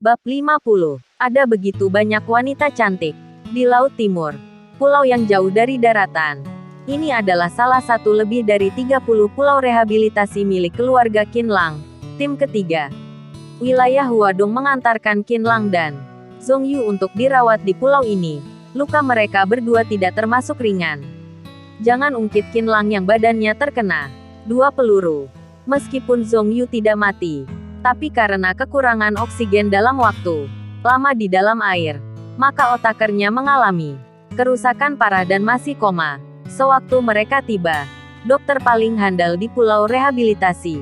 Bab 50. Ada begitu banyak wanita cantik di Laut Timur, pulau yang jauh dari daratan. Ini adalah salah satu lebih dari 30 pulau rehabilitasi milik keluarga Qinlang, tim ketiga. Wilayah Huadong mengantarkan Qinlang dan Zhongyu untuk dirawat di pulau ini. Luka mereka berdua tidak termasuk ringan. Jangan ungkit Qinlang yang badannya terkena 2 peluru. Meskipun Zhongyu tidak mati, tapi karena kekurangan oksigen dalam waktu lama di dalam air, maka otaknya mengalami kerusakan parah dan masih koma. Sewaktu mereka tiba, dokter paling handal di pulau rehabilitasi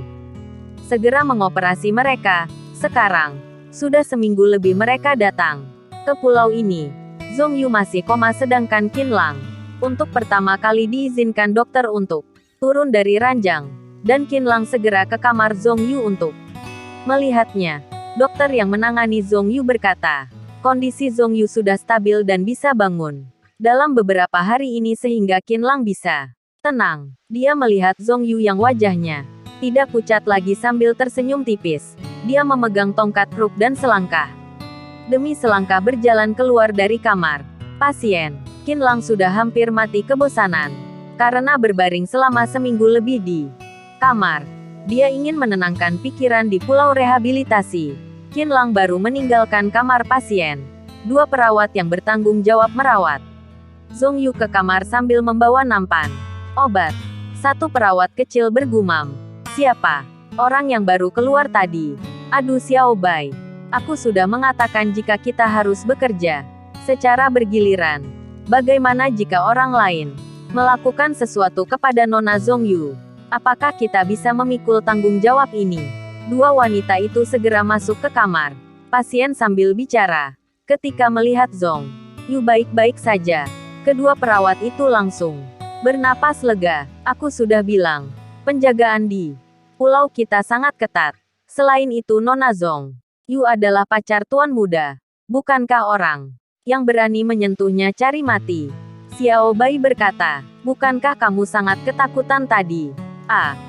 segera mengoperasi mereka. Sekarang, sudah seminggu lebih mereka datang ke pulau ini. Zhongyu masih koma sedangkan Qinlang, untuk pertama kali diizinkan dokter untuk turun dari ranjang, dan Qinlang segera ke kamar Zhongyu untuk melihatnya. Dokter yang menangani Zhongyu berkata, kondisi Zhongyu sudah stabil dan bisa bangun dalam beberapa hari ini sehingga Qinlang bisa tenang. Dia melihat Zhongyu yang wajahnya tidak pucat lagi sambil tersenyum tipis. Dia memegang tongkat kruk dan selangkah demi selangkah berjalan keluar dari kamar pasien. Qinlang sudah hampir mati kebosanan karena berbaring selama seminggu lebih di kamar. Dia ingin menenangkan pikiran di pulau rehabilitasi. Qinlang baru meninggalkan kamar pasien. 2 perawat yang bertanggung jawab merawat Zhongyu ke kamar sambil membawa nampan obat. 1 perawat kecil bergumam, "Siapa orang yang baru keluar tadi? Aduh Xiao Bai. Aku sudah mengatakan jika kita harus bekerja secara bergiliran. Bagaimana jika orang lain melakukan sesuatu kepada Nona Zhongyu? Apakah kita bisa memikul tanggung jawab ini?" 2 wanita itu segera masuk ke kamar pasien sambil bicara. Ketika melihat Zhongyu baik-baik saja, kedua perawat itu langsung bernapas lega. "Aku sudah bilang, penjagaan di pulau kita sangat ketat. Selain itu Nona Zhongyu adalah pacar tuan muda. Bukankah orang yang berani menyentuhnya cari mati?" Xiao Bai berkata, "Bukankah kamu sangat ketakutan tadi?"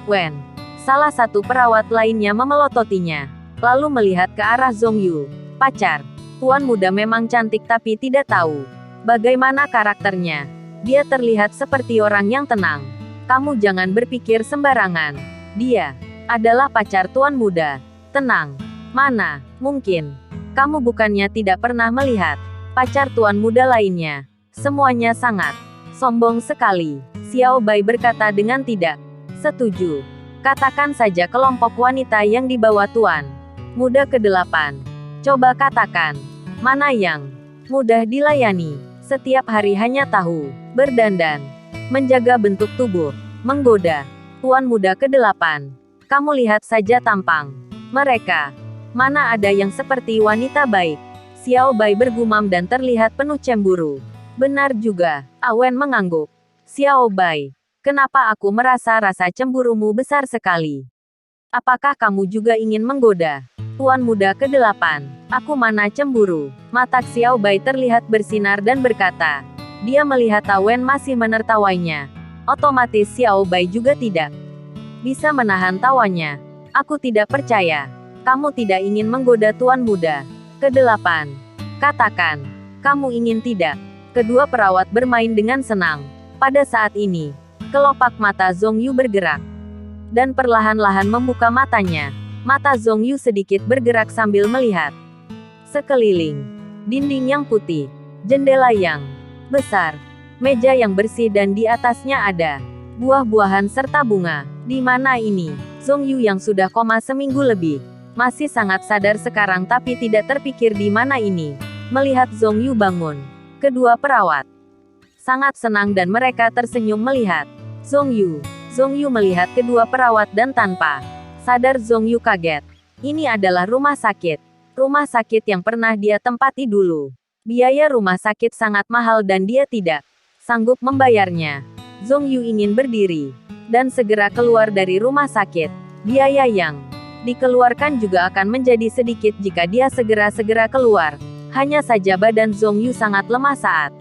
Wen. Salah satu perawat lainnya memelototinya, lalu melihat ke arah Zhongyu. "Pacar tuan muda memang cantik tapi tidak tahu bagaimana karakternya. Dia terlihat seperti orang yang tenang. Kamu jangan berpikir sembarangan. Dia adalah pacar tuan muda. Tenang. Mana mungkin. Kamu bukannya tidak pernah melihat pacar tuan muda lainnya. Semuanya sangat sombong sekali." Xiao Bai berkata dengan tidak setuju. "Katakan saja kelompok wanita yang dibawa tuan muda ke-8. Coba katakan, mana yang mudah dilayani? Setiap hari hanya tahu berdandan, menjaga bentuk tubuh, menggoda. Tuan muda ke-8. Kamu lihat saja tampang mereka. Mana ada yang seperti wanita baik?" Xiao Bai bergumam dan terlihat penuh cemburu. "Benar juga." Wen mengangguk. "Xiao Bai, kenapa aku merasa rasa cemburumu besar sekali? Apakah kamu juga ingin menggoda tuan muda ke-8? Aku mana cemburu." Mata Xiao Bai terlihat bersinar dan berkata. Dia melihat Wen masih menertawainya. Otomatis Xiao Bai juga tidak bisa menahan tawanya. "Aku tidak percaya. Kamu tidak ingin menggoda tuan muda ke-8. Katakan, kamu ingin tidak?" Kedua perawat bermain dengan senang. Pada saat ini, kelopak mata Zhongyu bergerak, dan perlahan-lahan membuka matanya. Mata Zhongyu sedikit bergerak sambil melihat sekeliling. Dinding yang putih, jendela yang besar, meja yang bersih dan di atasnya ada buah-buahan serta bunga. Di mana ini? Zhongyu yang sudah koma seminggu lebih, masih sangat sadar sekarang tapi tidak terpikir di mana ini. Melihat Zhongyu bangun, kedua perawat sangat senang dan mereka tersenyum melihat Zhongyu. Zhongyu melihat kedua perawat dan tanpa sadar Zhongyu kaget. Ini adalah rumah sakit. Rumah sakit yang pernah dia tempati dulu. Biaya rumah sakit sangat mahal dan dia tidak sanggup membayarnya. Zhongyu ingin berdiri dan segera keluar dari rumah sakit. Biaya yang dikeluarkan juga akan menjadi sedikit jika dia segera keluar. Hanya saja badan Zhongyu sangat lemah saat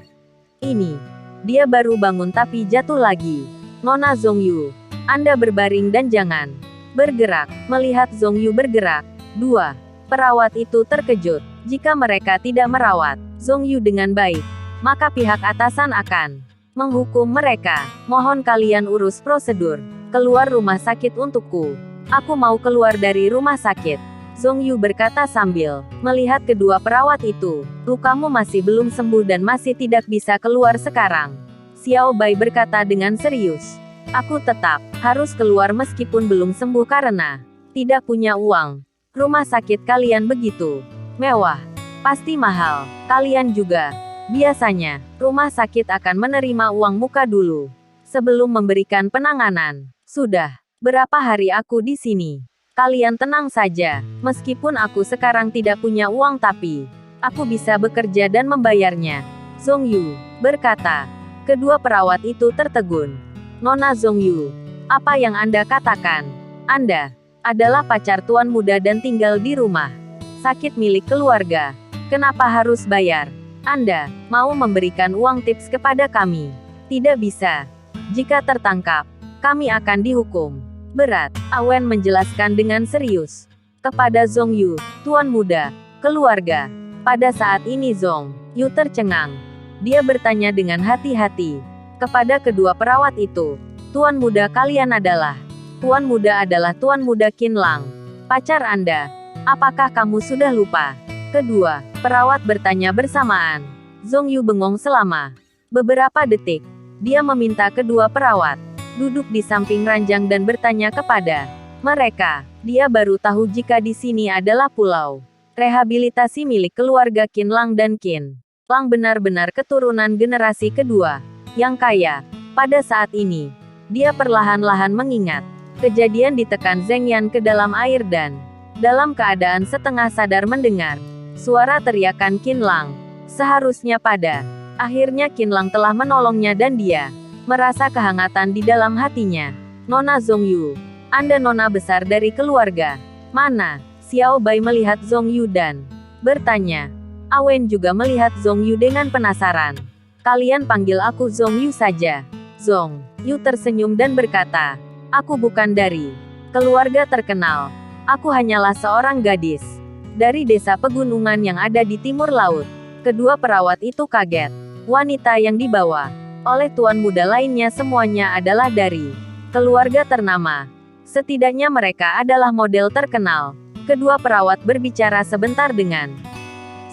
ini. Dia baru bangun tapi jatuh lagi. "Nona Zhongyu, Anda berbaring dan jangan bergerak." Melihat Zhongyu bergerak, 2 Perawat itu terkejut. Jika mereka tidak merawat Zhong Yu dengan baik, maka pihak atasan akan menghukum mereka. Mohon kalian urus prosedur. Keluar rumah sakit untukku. Aku mau keluar dari rumah sakit. Zhong Yu berkata sambil melihat kedua perawat itu. Lukamu masih belum sembuh dan masih tidak bisa keluar sekarang. Xiao Bai berkata dengan serius. Aku tetap harus keluar meskipun belum sembuh karena tidak punya uang. Rumah sakit kalian begitu mewah. Pasti mahal. Kalian juga. Biasanya, rumah sakit akan menerima uang muka dulu sebelum memberikan penanganan. Sudah berapa hari aku di sini? Kalian tenang saja. Meskipun aku sekarang tidak punya uang tapi aku bisa bekerja dan membayarnya. Zhong Yu berkata. Kedua perawat itu tertegun. Nona Zhong Yu, apa yang Anda katakan? Anda adalah pacar tuan muda dan tinggal di rumah sakit milik keluarga. Kenapa harus bayar? Anda mau memberikan uang tips kepada kami? Tidak bisa. Jika tertangkap, kami akan dihukum berat. Awen menjelaskan dengan serius kepada Zhong Yu, tuan muda, keluarga. Pada saat ini Zhong Yu tercengang. Dia bertanya dengan hati-hati kepada kedua perawat itu. Tuan muda kalian adalah Tuan muda Qin Lang, pacar Anda. Apakah kamu sudah lupa? Kedua perawat bertanya bersamaan. Zhong Yu bengong selama beberapa detik. Dia meminta kedua perawat duduk di samping ranjang dan bertanya kepada mereka. Dia baru tahu jika di sini adalah pulau rehabilitasi milik keluarga Qin Lang dan Qin Lang benar-benar keturunan generasi kedua yang kaya. Pada saat ini, dia perlahan-lahan mengingat kejadian ditekan Zheng Yan ke dalam air dan dalam keadaan setengah sadar mendengar suara teriakan Qin Lang. Seharusnya pada akhirnya Qin Lang telah menolongnya dan dia merasa kehangatan di dalam hatinya. Nona Zhong Yu, Anda nona besar dari keluarga mana? Xiao Bai melihat Zhong Yu dan bertanya. Awen juga melihat Zhong Yu dengan penasaran. Kalian panggil aku Zhong Yu saja. Zhong Yu tersenyum dan berkata, aku bukan dari keluarga terkenal. Aku hanyalah seorang gadis dari desa pegunungan yang ada di timur laut. Kedua perawat itu kaget. Wanita yang dibawa oleh tuan muda lainnya semuanya adalah dari keluarga ternama. Setidaknya mereka adalah model terkenal. Kedua perawat berbicara sebentar dengan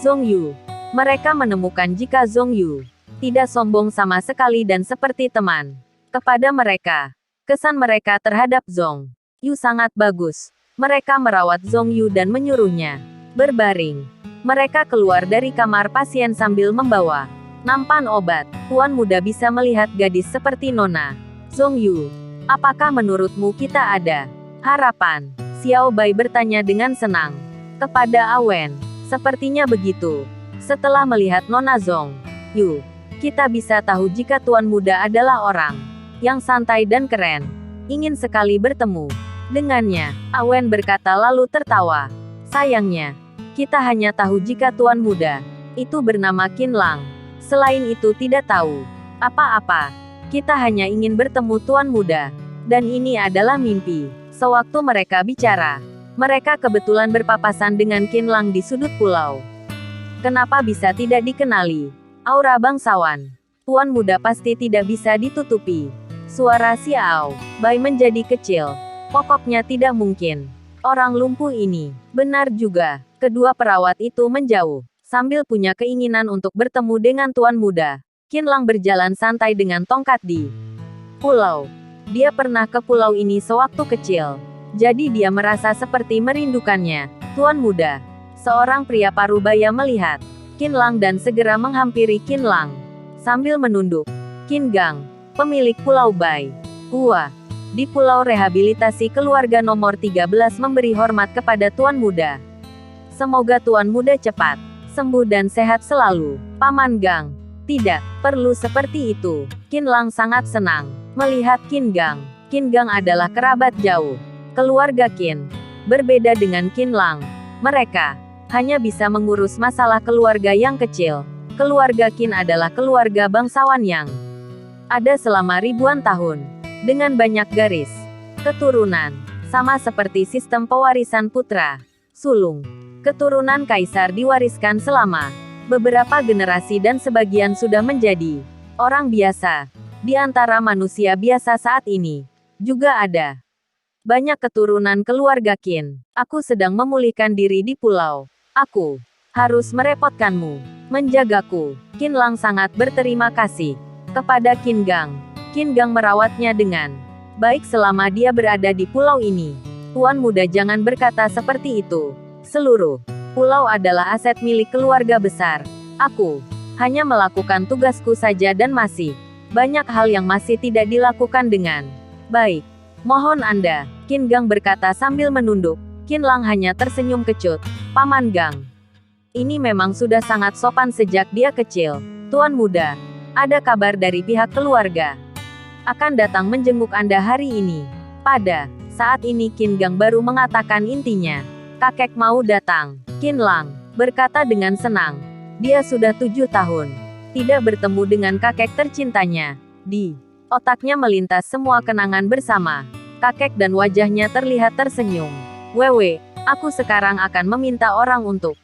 Zhong Yu. Mereka menemukan jika Zhong Yu tidak sombong sama sekali dan seperti teman kepada mereka. Kesan mereka terhadap Zhong Yu sangat bagus. Mereka merawat Zhong Yu dan menyuruhnya berbaring. Mereka keluar dari kamar pasien sambil membawa nampan obat. Tuan muda bisa melihat gadis seperti Nona Zhong Yu. Apakah menurutmu kita ada harapan? Xiao Bai bertanya dengan senang kepada Awen. Sepertinya begitu. Setelah melihat Nona Zhong Yu, kita bisa tahu jika tuan muda adalah orang yang santai dan keren. Ingin sekali bertemu dengannya. Awen berkata lalu tertawa. Sayangnya, kita hanya tahu jika tuan muda itu bernama Qin Lang. Selain itu tidak tahu apa-apa. Kita hanya ingin bertemu tuan muda. Dan ini adalah mimpi. Sewaktu mereka bicara, mereka kebetulan berpapasan dengan Qin Lang di sudut pulau. Kenapa bisa tidak dikenali? Aura bangsawan. Tuan muda pasti tidak bisa ditutupi. Suara Xiao Bai menjadi kecil. Pokoknya tidak mungkin. Orang lumpuh ini. Benar juga. Kedua perawat itu menjauh. Sambil punya keinginan untuk bertemu dengan tuan muda. Qin Lang berjalan santai dengan tongkat di pulau. Dia pernah ke pulau ini sewaktu kecil. Jadi dia merasa seperti merindukannya. Tuan muda. Seorang pria parubaya melihat Qin Lang dan segera menghampiri Qin Lang. Sambil menunduk. Qin Gang, pemilik Pulau Bai. Hua. Di Pulau Rehabilitasi Keluarga nomor 13 memberi hormat kepada Tuan Muda. Semoga Tuan Muda cepat sembuh dan sehat selalu. Paman Gang. Tidak perlu seperti itu. Qin Lang sangat senang melihat Qin Gang. Qin Gang adalah kerabat jauh keluarga Qin. Berbeda dengan Qin Lang, mereka hanya bisa mengurus masalah keluarga yang kecil. Keluarga Qin adalah keluarga bangsawan yang ada selama ribuan tahun, dengan banyak garis keturunan, sama seperti sistem pewarisan putra sulung. Keturunan kaisar diwariskan selama beberapa generasi dan sebagian sudah menjadi orang biasa. Di antara manusia biasa saat ini, juga ada banyak keturunan keluarga Qin. Aku sedang memulihkan diri di pulau. Aku harus merepotkanmu, menjagaku. Qin Lang sangat berterima kasih kepada Qin Gang. Qin Gang merawatnya dengan baik selama dia berada di pulau ini. Tuan muda, jangan berkata seperti itu. Seluruh pulau adalah aset milik keluarga besar. Aku hanya melakukan tugasku saja dan masih banyak hal yang masih tidak dilakukan dengan baik. Mohon Anda, Qin Gang berkata sambil menunduk. Qin Lang hanya tersenyum kecut. Paman Gang ini memang sudah sangat sopan sejak dia kecil. Tuan muda, ada kabar dari pihak keluarga akan datang menjenguk Anda hari ini. Pada saat ini Qin Gang baru mengatakan intinya. Kakek mau datang. Qin Lang berkata dengan senang. Dia sudah 7 tahun tidak bertemu dengan kakek tercintanya. Di otaknya melintas semua kenangan bersama kakek dan wajahnya terlihat tersenyum. Wewe, aku sekarang akan meminta orang untuk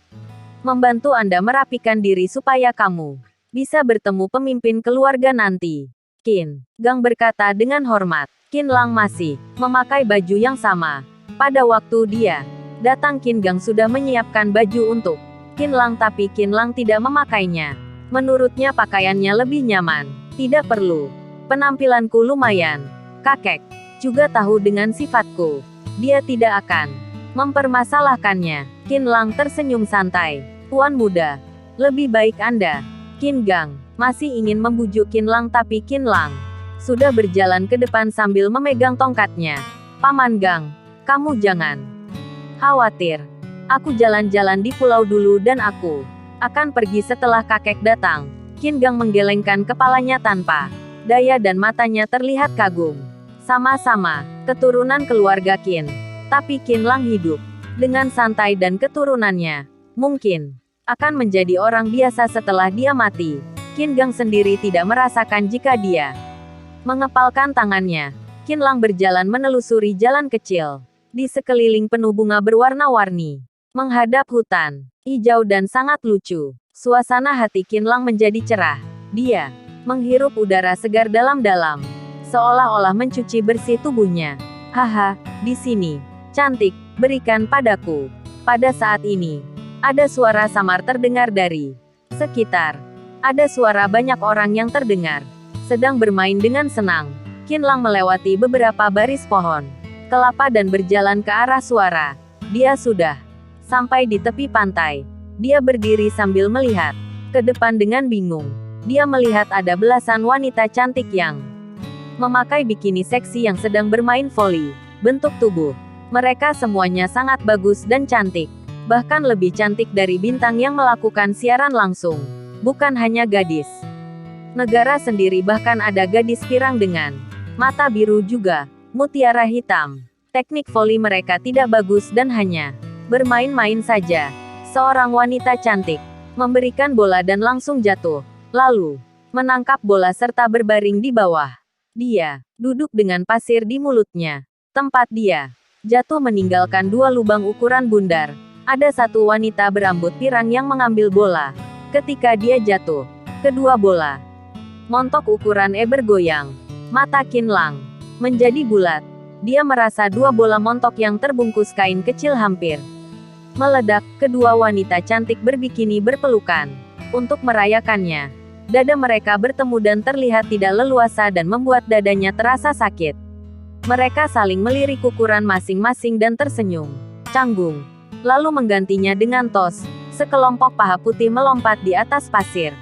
membantu Anda merapikan diri supaya kamu bisa bertemu pemimpin keluarga nanti. Qin Gang berkata dengan hormat. Qin Lang masih memakai baju yang sama. Pada waktu dia datang, Qin Gang sudah menyiapkan baju untuk Qin Lang, tapi Qin Lang tidak memakainya. Menurutnya pakaiannya lebih nyaman. Tidak perlu. Penampilanku lumayan. Kakek juga tahu dengan sifatku. Dia tidak akan mempermasalahkannya. Qin Lang tersenyum santai. Tuan muda, lebih baik Anda. Qin Gang masih ingin membujuk Qin Lang, tapi Qin Lang sudah berjalan ke depan sambil memegang tongkatnya. Paman Gang, kamu jangan khawatir. Aku jalan-jalan di pulau dulu dan aku akan pergi setelah kakek datang. Qin Gang menggelengkan kepalanya tanpa daya dan matanya terlihat kagum. Sama-sama keturunan keluarga Qin, tapi Qin Lang hidup dengan santai dan keturunannya mungkin akan menjadi orang biasa setelah dia mati. Qin Gang sendiri tidak merasakan jika dia mengepalkan tangannya. Qin Lang berjalan menelusuri jalan kecil di sekeliling penuh bunga berwarna-warni, menghadap hutan hijau dan sangat lucu. Suasana hati Qin Lang menjadi cerah. Dia menghirup udara segar dalam-dalam, seolah-olah mencuci bersih tubuhnya. Haha, di sini cantik, berikan padaku. Pada saat ini, ada suara samar terdengar dari sekitar. Ada suara banyak orang yang terdengar sedang bermain dengan senang. Qin Lang melewati beberapa baris pohon kelapa dan berjalan ke arah suara. Dia sudah sampai di tepi pantai. Dia berdiri sambil melihat ke depan dengan bingung. Dia melihat ada belasan wanita cantik yang memakai bikini seksi yang sedang bermain voli. Bentuk tubuh mereka semuanya sangat bagus dan cantik. Bahkan lebih cantik dari bintang yang melakukan siaran langsung. Bukan hanya gadis negara sendiri, bahkan ada gadis pirang dengan mata biru juga, mutiara hitam. Teknik voli mereka tidak bagus dan hanya bermain-main saja. Seorang wanita cantik memberikan bola dan langsung jatuh, lalu menangkap bola serta berbaring di bawah. Dia duduk dengan pasir di mulutnya. Tempat dia jatuh meninggalkan 2 lubang ukuran bundar. Ada satu wanita berambut pirang yang mengambil bola. Ketika dia jatuh, kedua bola montok ukuran bergoyang. Mata Qin Lang menjadi bulat. Dia merasa 2 bola montok yang terbungkus kain kecil hampir meledak. Kedua wanita cantik berbikini berpelukan untuk merayakannya. Dada mereka bertemu dan terlihat tidak leluasa dan membuat dadanya terasa sakit. Mereka saling melirik ukuran masing-masing dan tersenyum canggung, lalu menggantinya dengan tos. Sekelompok paha putih melompat di atas pasir.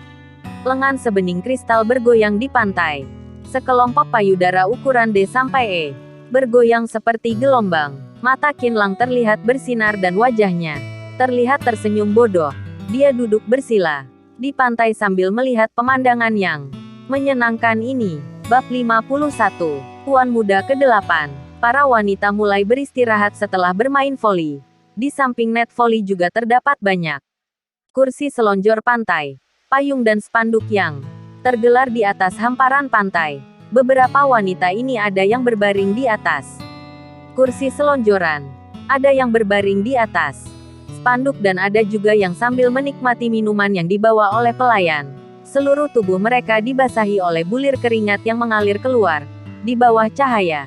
Lengan sebening kristal bergoyang di pantai. Sekelompok payudara ukuran D sampai E bergoyang seperti gelombang. Mata Qin Lang terlihat bersinar dan wajahnya terlihat tersenyum bodoh. Dia duduk bersila di pantai sambil melihat pemandangan yang menyenangkan ini. Bab 51. Tuan muda ke-8. Para wanita mulai beristirahat setelah bermain voli. Di samping net voli juga terdapat banyak kursi selonjor pantai, payung dan spanduk yang tergelar di atas hamparan pantai. Beberapa wanita ini ada yang berbaring di atas kursi selonjoran, ada yang berbaring di atas Panduk dan ada juga yang sambil menikmati minuman yang dibawa oleh pelayan. Seluruh tubuh mereka dibasahi oleh bulir keringat yang mengalir keluar. Di bawah cahaya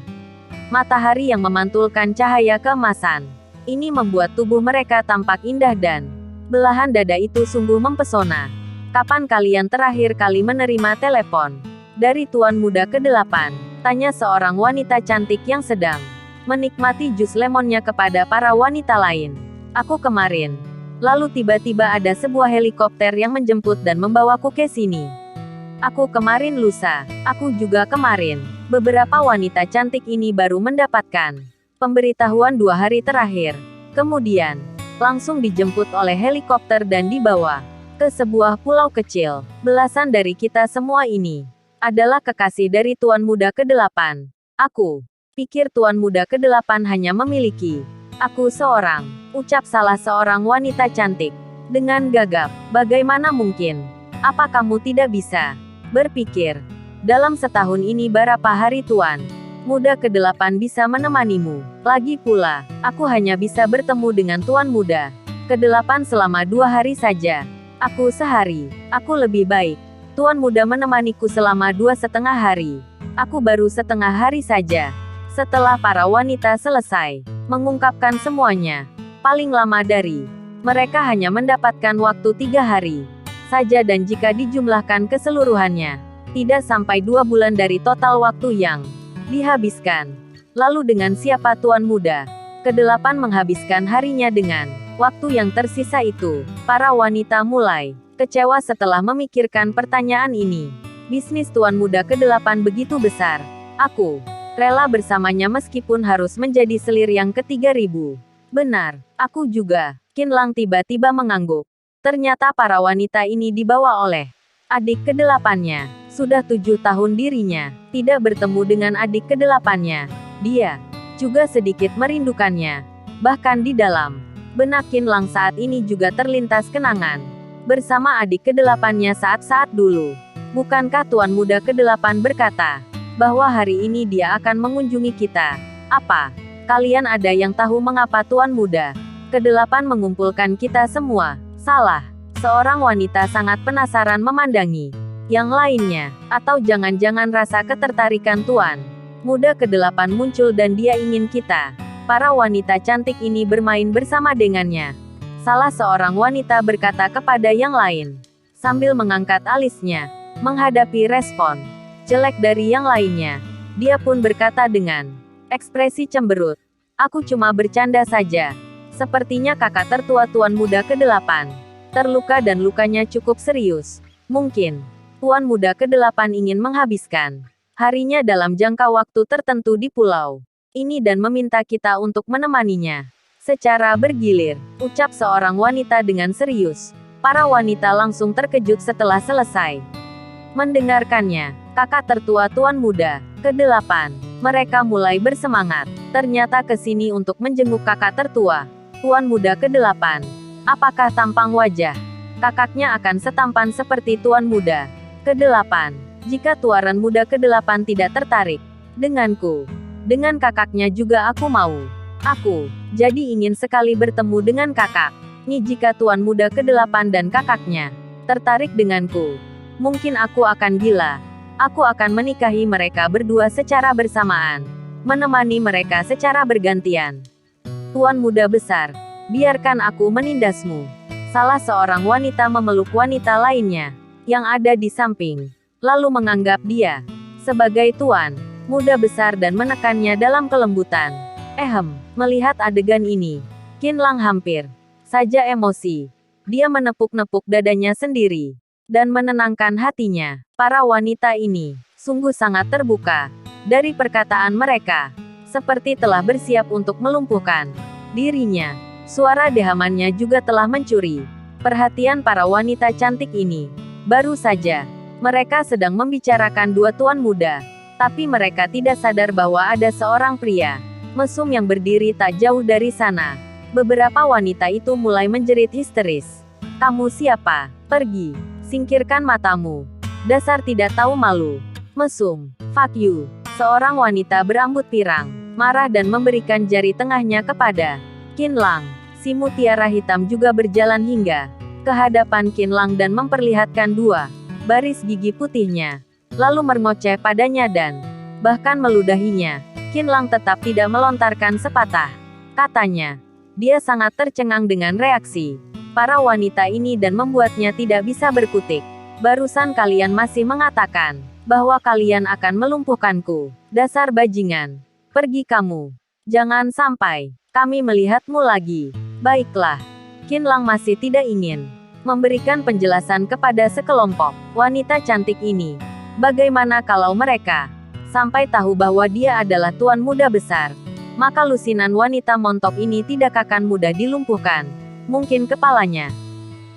matahari yang memantulkan cahaya keemasan. Ini membuat tubuh mereka tampak indah dan belahan dada itu sungguh mempesona. Kapan kalian terakhir kali menerima telepon dari Tuan Muda ke-8? Tanya seorang wanita cantik yang sedang menikmati jus lemonnya kepada para wanita lain. Aku kemarin. Lalu tiba-tiba ada sebuah helikopter yang menjemput dan membawaku ke sini. Aku kemarin lusa. Aku juga kemarin. Beberapa wanita cantik ini baru mendapatkan pemberitahuan 2 hari terakhir. Kemudian, langsung dijemput oleh helikopter dan dibawa ke sebuah pulau kecil. Belasan dari kita semua ini adalah kekasih dari Tuan Muda ke-8. Aku pikir Tuan Muda ke-8 hanya memiliki aku seorang, ucap salah seorang wanita cantik. Dengan gagap, bagaimana mungkin? Apa kamu tidak bisa berpikir? Dalam setahun ini berapa hari Tuan Muda ke-8 bisa menemanimu? Lagi pula, aku hanya bisa bertemu dengan Tuan Muda ke-8 selama 2 hari saja. Aku sehari. Aku lebih baik. Tuan Muda menemaniku selama 2,5 hari. Aku baru setengah hari saja. Setelah para wanita selesai mengungkapkan semuanya, paling lama dari mereka hanya mendapatkan waktu 3 hari saja dan jika dijumlahkan keseluruhannya, tidak sampai 2 bulan dari total waktu yang dihabiskan. Lalu dengan siapa Tuan Muda ke-8 menghabiskan harinya dengan waktu yang tersisa itu? Para wanita mulai kecewa setelah memikirkan pertanyaan ini. Bisnis Tuan Muda ke-8 begitu besar. Aku rela bersamanya meskipun harus menjadi selir yang ke-3000. Benar, aku juga. Qinlang tiba-tiba mengangguk. Ternyata para wanita ini dibawa oleh adik ke-8-nya. Sudah 7 tahun dirinya tidak bertemu dengan adik ke-8-nya. Dia juga sedikit merindukannya. Bahkan di dalam benak Qinlang saat ini juga terlintas kenangan bersama adik ke-8-nya saat-saat dulu. Bukankah Tuan Muda ke-8 berkata bahwa hari ini dia akan mengunjungi kita? Apa kalian ada yang tahu mengapa Tuan Muda ke-8 mengumpulkan kita semua? Salah. Seorang wanita sangat penasaran memandangi yang lainnya. Atau jangan-jangan rasa ketertarikan Tuan Muda ke-8 muncul dan dia ingin kita, para wanita cantik ini bermain bersama dengannya. Salah seorang wanita berkata kepada yang lain, sambil mengangkat alisnya, menghadapi respon jelek dari yang lainnya. Dia pun berkata dengan ekspresi cemberut, "Aku cuma bercanda saja." Sepertinya kakak tertua Tuan Muda ke-8 terluka dan lukanya cukup serius. Mungkin Tuan Muda ke-8 ingin menghabiskan harinya dalam jangka waktu tertentu di pulau ini dan meminta kita untuk menemaninya. Secara bergilir, ucap seorang wanita dengan serius. Para wanita langsung terkejut setelah selesai mendengarkannya. Kakak tertua Tuan Muda ke-8. Mereka mulai bersemangat. Ternyata ke sini untuk menjenguk kakak tertua Tuan Muda ke-8. Apakah tampang wajah kakaknya akan setampan seperti Tuan Muda ke-8? Jika Tuan Muda ke-8 tidak tertarik denganku, dengan kakaknya juga aku mau. Aku jadi ingin sekali bertemu dengan kakak. Nih jika Tuan Muda ke-8 dan kakaknya tertarik denganku, mungkin aku akan gila. Aku akan menikahi mereka berdua secara bersamaan. Menemani mereka secara bergantian. Tuan Muda besar, biarkan aku menindasmu. Salah seorang wanita memeluk wanita lainnya yang ada di samping, lalu menganggap dia sebagai Tuan Muda besar dan menekannya dalam kelembutan. Melihat adegan ini, Qinlang hampir saja emosi. Dia menepuk-nepuk dadanya sendiri dan menenangkan hatinya. Para wanita ini sungguh sangat terbuka dari perkataan mereka, seperti telah bersiap untuk melumpuhkan dirinya. Suara dehamannya juga telah mencuri perhatian para wanita cantik ini. Baru saja mereka sedang membicarakan 2 tuan muda, tapi mereka tidak sadar bahwa ada seorang pria mesum yang berdiri tak jauh dari sana. Beberapa wanita itu mulai menjerit histeris. "Kamu siapa? Pergi! Singkirkan matamu! Dasar tidak tahu malu! Mesum! Fuck you!" Seorang wanita berambut pirang marah dan memberikan jari tengahnya kepada Qinlang. Si mutiara hitam juga berjalan hingga ke hadapan Qinlang dan memperlihatkan dua baris gigi putihnya. Lalu merngoceh padanya dan bahkan meludahinya. Qinlang tetap tidak melontarkan sepatah katanya. Dia sangat tercengang dengan reaksi para wanita ini dan membuatnya tidak bisa berkutik. Barusan kalian masih mengatakan bahwa kalian akan melumpuhkanku. Dasar bajingan. Pergi kamu. Jangan sampai kami melihatmu lagi. Baiklah. Qinlang masih tidak ingin memberikan penjelasan kepada sekelompok wanita cantik ini. Bagaimana kalau mereka sampai tahu bahwa dia adalah tuan muda besar? Maka lusinan wanita montok ini tidak akan mudah dilumpuhkan. Mungkin kepalanya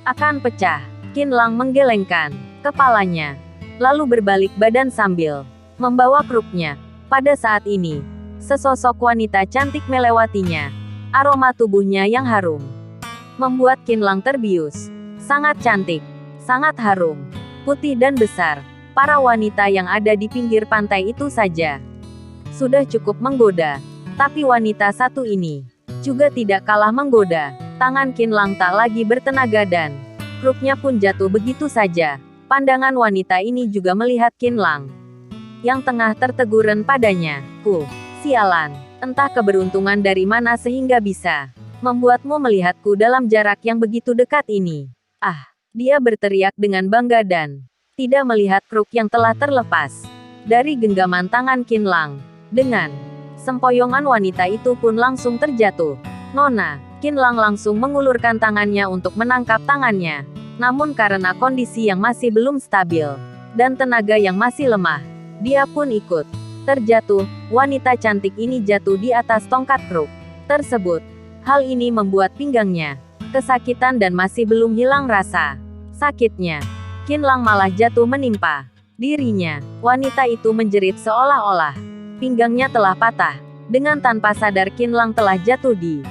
akan pecah. Qinlang menggelengkan kepalanya, lalu berbalik badan sambil membawa kruknya. Pada saat ini, sesosok wanita cantik melewatinya. Aroma tubuhnya yang harum membuat Qinlang terbius. Sangat cantik, sangat harum, putih dan besar. Para wanita yang ada di pinggir pantai itu saja sudah cukup menggoda. Tapi wanita satu ini juga tidak kalah menggoda. Tangan Qinlang tak lagi bertenaga dan kruknya pun jatuh begitu saja. Pandangan wanita ini juga melihat Qinlang yang tengah terteguran padanya. Sialan, entah keberuntungan dari mana sehingga bisa membuatmu melihatku dalam jarak yang begitu dekat ini. Dia berteriak dengan bangga dan tidak melihat kruk yang telah terlepas dari genggaman tangan Qinlang. Dengan sempoyongan wanita itu pun langsung terjatuh. Nona, Qinlang langsung mengulurkan tangannya untuk menangkap tangannya. Namun karena kondisi yang masih belum stabil dan tenaga yang masih lemah, dia pun ikut terjatuh. Wanita cantik ini jatuh di atas tongkat kruk tersebut. Hal ini membuat pinggangnya kesakitan dan masih belum hilang rasa sakitnya. Qinlang malah jatuh menimpa dirinya. Wanita itu menjerit seolah-olah pinggangnya telah patah. Dengan tanpa sadar Qinlang telah jatuh di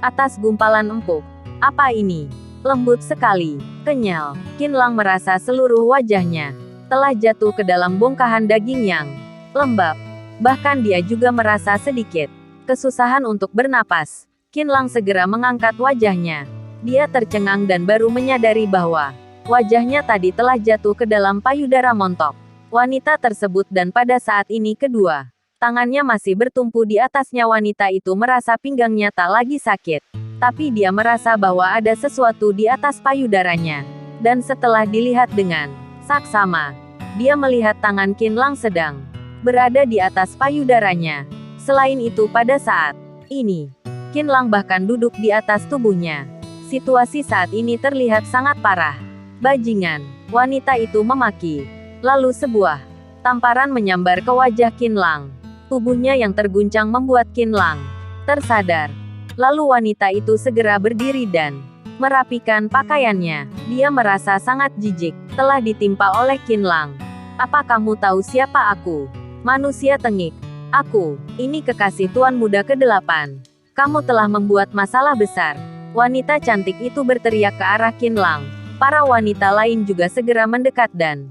atas gumpalan empuk. Apa ini? Lembut sekali, kenyal. Qinlang merasa seluruh wajahnya telah jatuh ke dalam bongkahan daging yang lembab. Bahkan dia juga merasa sedikit kesusahan untuk bernapas. Qinlang segera mengangkat wajahnya. Dia tercengang dan baru menyadari bahwa wajahnya tadi telah jatuh ke dalam payudara montok wanita tersebut dan pada saat ini kedua tangannya masih bertumpu di atasnya. Wanita itu merasa pinggangnya tak lagi sakit. Tapi dia merasa bahwa ada sesuatu di atas payudaranya. Dan setelah dilihat dengan saksama, dia melihat tangan Qinlang sedang berada di atas payudaranya. Selain itu pada saat ini, Qinlang bahkan duduk di atas tubuhnya. Situasi saat ini terlihat sangat parah. Bajingan, wanita itu memaki. Lalu sebuah tamparan menyambar ke wajah Qinlang. Tubuhnya yang terguncang membuat Qinlang tersadar. Lalu wanita itu segera berdiri dan merapikan pakaiannya. Dia merasa sangat jijik, telah ditimpa oleh Qinlang. Apa kamu tahu siapa aku? Manusia tengik. Aku, ini kekasih tuan muda ke-8. Kamu telah membuat masalah besar. Wanita cantik itu berteriak ke arah Qinlang. Para wanita lain juga segera mendekat dan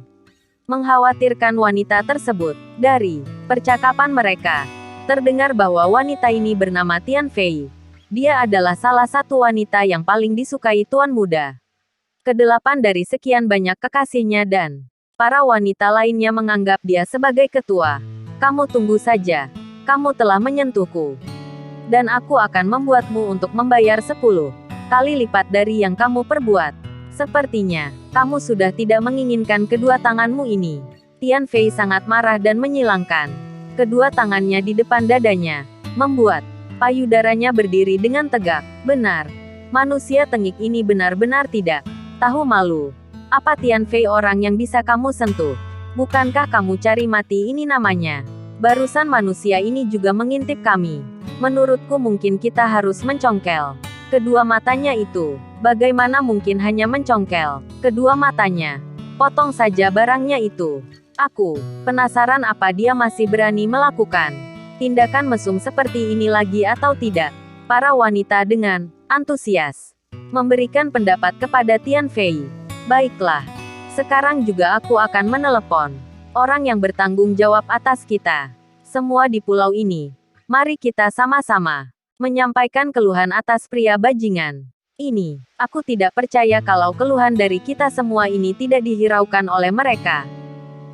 mengkhawatirkan wanita tersebut. Dari percakapan mereka, terdengar bahwa wanita ini bernama Tian Fei. Dia adalah salah satu wanita yang paling disukai tuan muda ke-8 dari sekian banyak kekasihnya dan para wanita lainnya menganggap dia sebagai ketua. Kamu tunggu saja. Kamu telah menyentuhku. Dan aku akan membuatmu untuk membayar 10 kali lipat dari yang kamu perbuat. Sepertinya, kamu sudah tidak menginginkan kedua tanganmu ini. Tian Fei sangat marah dan menyilangkan kedua tangannya di depan dadanya, membuat payudaranya berdiri dengan tegak. Benar, manusia tengik ini benar-benar tidak tahu malu. Apa Tian Fei orang yang bisa kamu sentuh? Bukankah kamu cari mati ini namanya? Barusan manusia ini juga mengintip kami. Menurutku mungkin kita harus mencongkel kedua matanya itu. Bagaimana mungkin hanya mencongkel kedua matanya? Potong saja barangnya itu. Aku penasaran apa dia masih berani melakukan tindakan mesum seperti ini lagi atau tidak. Para wanita dengan antusias memberikan pendapat kepada Tian Fei. Baiklah, sekarang juga aku akan menelepon orang yang bertanggung jawab atas kita semua di pulau ini. Mari kita sama-sama menyampaikan keluhan atas pria bajingan ini. Aku tidak percaya kalau keluhan dari kita semua ini tidak dihiraukan oleh mereka.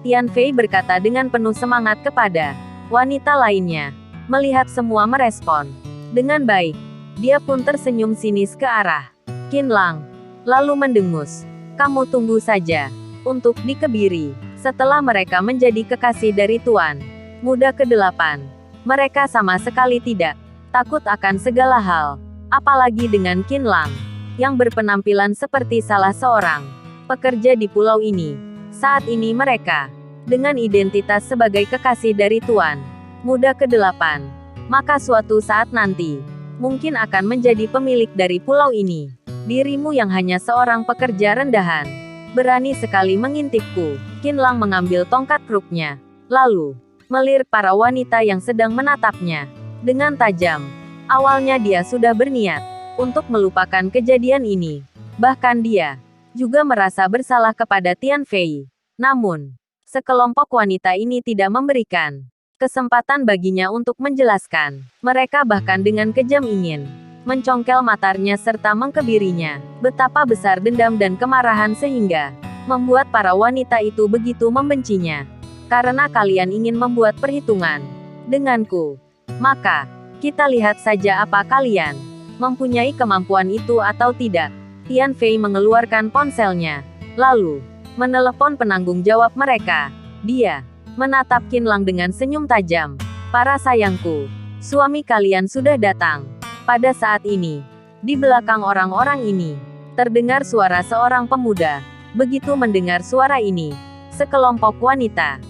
Tian Fei berkata dengan penuh semangat kepada wanita lainnya. Melihat semua merespon dengan baik, dia pun tersenyum sinis ke arah Qin Lang, lalu mendengus. Kamu tunggu saja untuk dikebiri. Setelah mereka menjadi kekasih dari Tuan Muda ke-8, mereka sama sekali tidak takut akan segala hal, apalagi dengan Qin Lang, yang berpenampilan seperti salah seorang pekerja di pulau ini. Saat ini mereka, dengan identitas sebagai kekasih dari Tuan Muda ke-8, maka suatu saat nanti, mungkin akan menjadi pemilik dari pulau ini. Dirimu yang hanya seorang pekerja rendahan, berani sekali mengintipku. Qin Lang mengambil tongkat kruknya, lalu melirik para wanita yang sedang menatapnya dengan tajam. Awalnya dia sudah berniat untuk melupakan kejadian ini. Bahkan dia juga merasa bersalah kepada Tian Fei. Namun, sekelompok wanita ini tidak memberikan kesempatan baginya untuk menjelaskan. Mereka bahkan dengan kejam ingin mencongkel matanya serta mengkebirinya. Betapa besar dendam dan kemarahan sehingga membuat para wanita itu begitu membencinya. Karena kalian ingin membuat perhitungan denganku, maka kita lihat saja apa kalian mempunyai kemampuan itu atau tidak. Tian Fei mengeluarkan ponselnya, lalu menelepon penanggung jawab mereka. Dia menatap Qin Lang dengan senyum tajam. Para sayangku, suami kalian sudah datang. Pada saat ini, di belakang orang-orang ini, terdengar suara seorang pemuda. Begitu mendengar suara ini, sekelompok wanita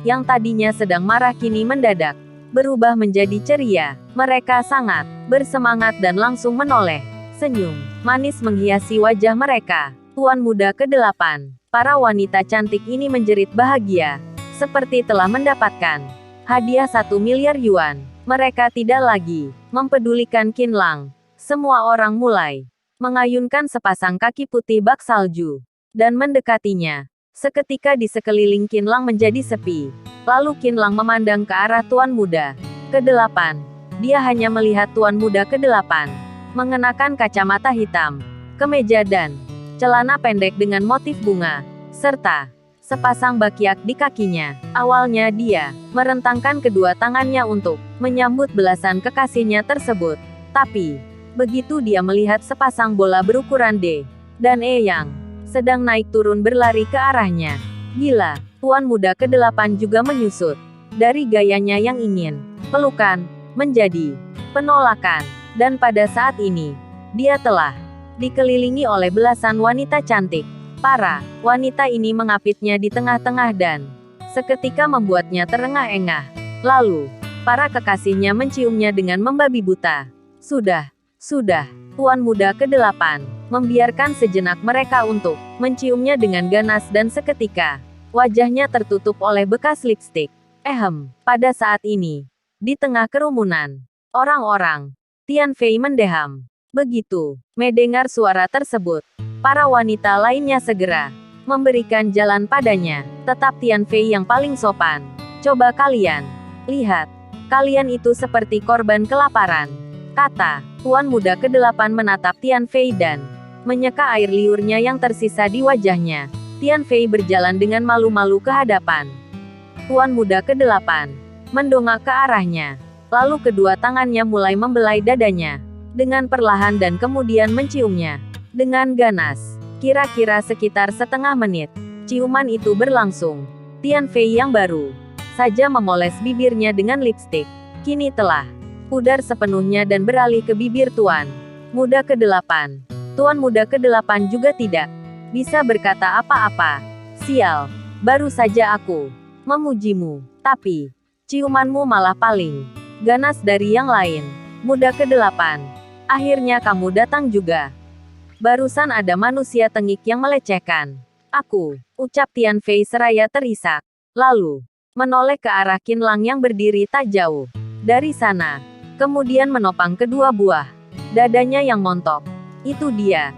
yang tadinya sedang marah kini mendadak berubah menjadi ceria. Mereka sangat bersemangat dan langsung menoleh. Senyum manis menghiasi wajah mereka. Tuan Muda ke-8, para wanita cantik ini menjerit bahagia, seperti telah mendapatkan hadiah 1 miliar yuan. Mereka tidak lagi mempedulikan Qin Lang. Semua orang mulai mengayunkan sepasang kaki putih bak salju dan mendekatinya. Seketika di sekeliling Qin Lang menjadi sepi. Lalu Qin Lang memandang ke arah Tuan Muda ke-8. Dia hanya melihat Tuan Muda ke-8 mengenakan kacamata hitam, kemeja dan celana pendek dengan motif bunga, serta sepasang bakyak di kakinya. Awalnya dia merentangkan kedua tangannya untuk menyambut belasan kekasihnya tersebut. Tapi, begitu dia melihat sepasang bola berukuran D dan E yang sedang naik turun berlari ke arahnya. Gila, Tuan Muda ke-8 juga menyusut. Dari gayanya yang ingin pelukan, menjadi penolakan. Dan pada saat ini, dia telah dikelilingi oleh belasan wanita cantik. Para wanita ini mengapitnya di tengah-tengah dan seketika membuatnya terengah-engah. Lalu, para kekasihnya menciumnya dengan membabi buta. Sudah, Tuan Muda ke-8 membiarkan sejenak mereka untuk menciumnya dengan ganas dan seketika wajahnya tertutup oleh bekas lipstik. Pada saat ini, di tengah kerumunan orang-orang, Tian Fei mendeham. Begitu mendengar suara tersebut, para wanita lainnya segera memberikan jalan padanya. Tetap Tian Fei yang paling sopan. Coba kalian lihat, kalian itu seperti korban kelaparan, kata Tuan Muda ke-8 menatap Tian Fei dan menyeka air liurnya yang tersisa di wajahnya. Tian Fei berjalan dengan malu-malu ke hadapan Tuan Muda ke-8, mendongak ke arahnya. Lalu kedua tangannya mulai membelai dadanya dengan perlahan dan kemudian menciumnya dengan ganas. Kira-kira sekitar setengah menit, ciuman itu berlangsung. Tian Fei yang baru saja memoles bibirnya dengan lipstik, kini telah pudar sepenuhnya dan beralih ke bibir Tuan Muda ke-8. Tuan Muda ke-8 juga tidak bisa berkata apa-apa. Sial, baru saja aku memujimu, tapi ciumanmu malah paling ganas dari yang lain. Muda ke-8, akhirnya kamu datang juga. Barusan ada manusia tengik yang melecehkan aku, ucap Tian Fei seraya terisak. Lalu, menoleh ke arah Qin Lang yang berdiri tak jauh dari sana. Kemudian menopang kedua buah dadanya yang montok. Itu dia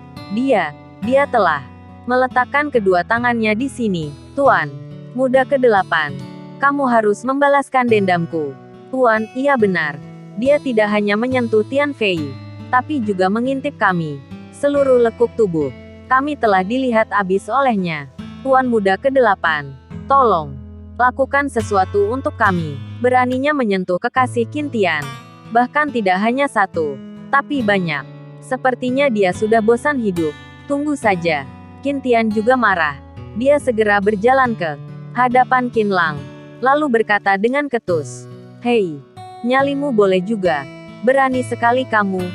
telah meletakkan kedua tangannya di sini. Tuan Muda ke-8, kamu harus membalaskan dendamku. Tuan, iya benar. Dia tidak hanya menyentuh Tian Fei, tapi juga mengintip kami. Seluruh lekuk tubuh kami telah dilihat habis olehnya. Tuan Muda ke-8, tolong, lakukan sesuatu untuk kami. Beraninya menyentuh kekasih Qin Tian. Bahkan tidak hanya satu, tapi banyak. Sepertinya dia sudah bosan hidup. Tunggu saja. Qin Tian juga marah. Dia segera berjalan ke hadapan Qin Lang, lalu berkata dengan ketus, "Hei, nyalimu boleh juga. Berani sekali kamu,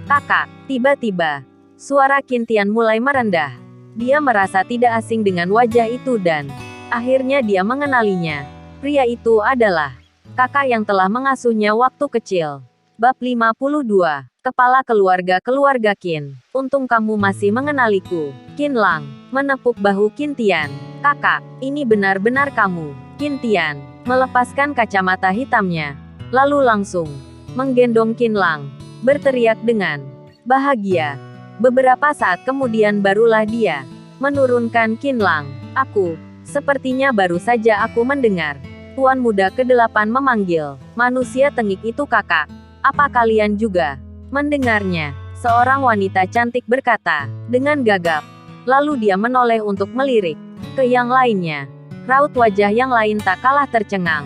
kakak." Tiba-tiba, suara Qin Tian mulai merendah. Dia merasa tidak asing dengan wajah itu dan akhirnya dia mengenalinya. Pria itu adalah kakak yang telah mengasuhnya waktu kecil. Bab 52. Kepala keluarga Qin. Untung kamu masih mengenaliku. Qin Lang menepuk bahu Qin Tian. Kakak, ini benar-benar kamu. Qin Tian melepaskan kacamata hitamnya, lalu langsung menggendong Qin Lang, berteriak dengan bahagia. Beberapa saat kemudian barulah dia menurunkan Qin Lang. Sepertinya baru saja aku mendengar Tuan Muda ke-8 memanggil manusia tengik itu kakak. Apa kalian juga mendengarnya? Seorang wanita cantik berkata dengan gagap. Lalu dia menoleh untuk melirik ke yang lainnya. Raut wajah yang lain tak kalah tercengang.